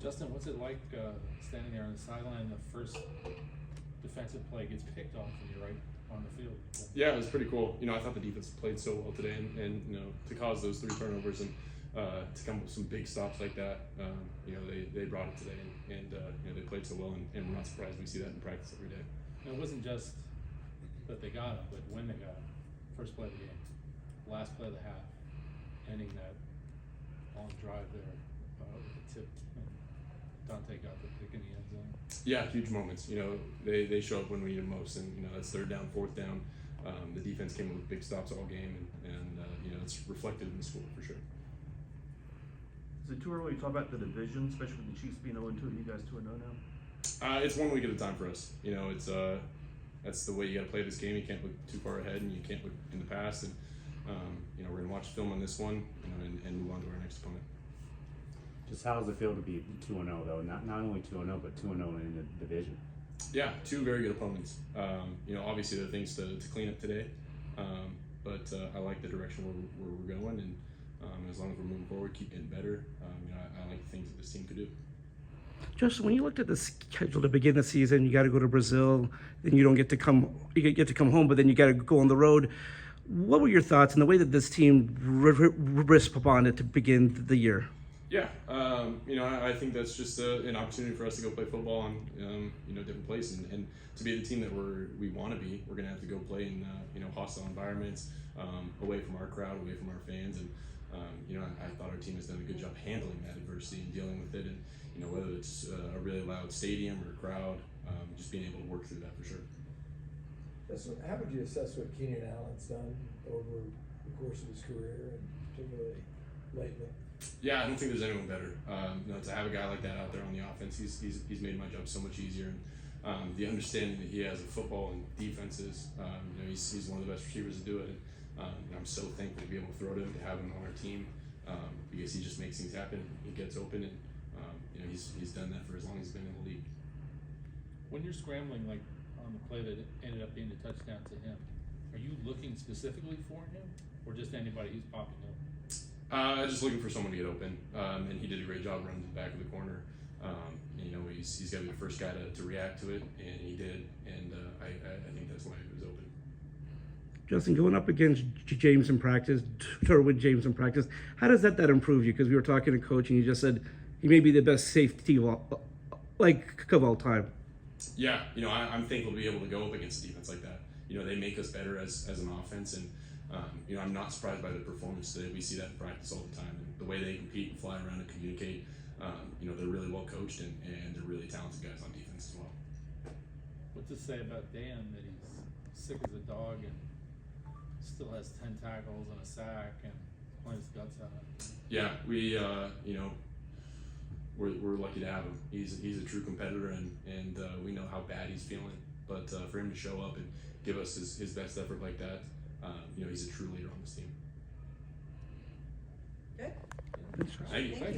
Justin, what's it like standing there on the sideline? The first defensive play gets picked off and you're right on the field. Yeah, it was pretty cool. I thought the defense played so well today, and to cause those 3 turnovers and to come up with some big stops like that, they brought it today, and they played so well, and we're not surprised we see that in practice every day. And it wasn't just that they got him, but when they got him. First play of the game, last play of the half, ending that long drive there with the tip. Dante got the pick in the end zone. Yeah, huge moments. They show up when we need them most, and that's 3rd down, 4th down. The defense came up with big stops all game, and it's reflected in the score for sure. Is it too early to talk about the division, especially with the Chiefs being 0-2 and you guys 2-0 now? It's 1 week at a time for us. It's that's the way you got to play this game. You can't look too far ahead, and you can't look in the past. And we're gonna watch film on this one, and move on to our next opponent. Just how does it feel to be 2-0 though? Not only 2-0, but 2-0 in the division. Yeah, 2 very good opponents. Obviously there are things to clean up today, but I like the direction where we're going, and as long as we're moving forward, keep getting better. I like the things that this team could do. Justin, when you looked at the schedule to begin the season, you got to go to Brazil, then you don't get to come. You get to come home, but then you got to go on the road. What were your thoughts on the way that this team responded to begin the year? Yeah, I think that's just an opportunity for us to go play football on different places, and to be the team that we want to be. We're gonna have to go play in hostile environments, away from our crowd, away from our fans, and I thought our team has done a good job handling that adversity and dealing with it, and whether it's a really loud stadium or a crowd, just being able to work through that for sure. Justin, how would you assess what Keenan Allen's done over the course of his career, and particularly lately? Yeah, I don't think there's anyone better. To have a guy like that out there on the offense, he's made my job so much easier. And the understanding that he has of football and defenses, he's one of the best receivers to do it. And I'm so thankful to be able to throw to him, to have him on our team, because he just makes things happen. He gets open, and he's done that for as long as he's been in the league. When you're scrambling, like on the play that ended up being a touchdown to him, are you looking specifically for him, or just anybody who's popping up? Just looking for someone to get open, and he did a great job running to the back of the corner. He's got to be the first guy to react to it, and he did, and I think that's why he was open. Justin, going up against James in practice, or with James in practice, how does that improve you? Because we were talking to coach, and you just said he may be the best safety of all time. Yeah, I'm thankful to be able to go up against a defense like that. They make us better as an offense, and I'm not surprised by the performance today. We see that in practice all the time, and the way they compete and fly around and communicate. They're really well coached, and they're really talented guys on defense as well. What's it say about Dan that he's sick as a dog and still has 10 tackles and a sack and playing his guts out? Yeah, we're lucky to have him. He's a true competitor, and we know how bad he's feeling. But for him to show up and give us his best effort like that, he's a true leader on this team. Good. Thank you.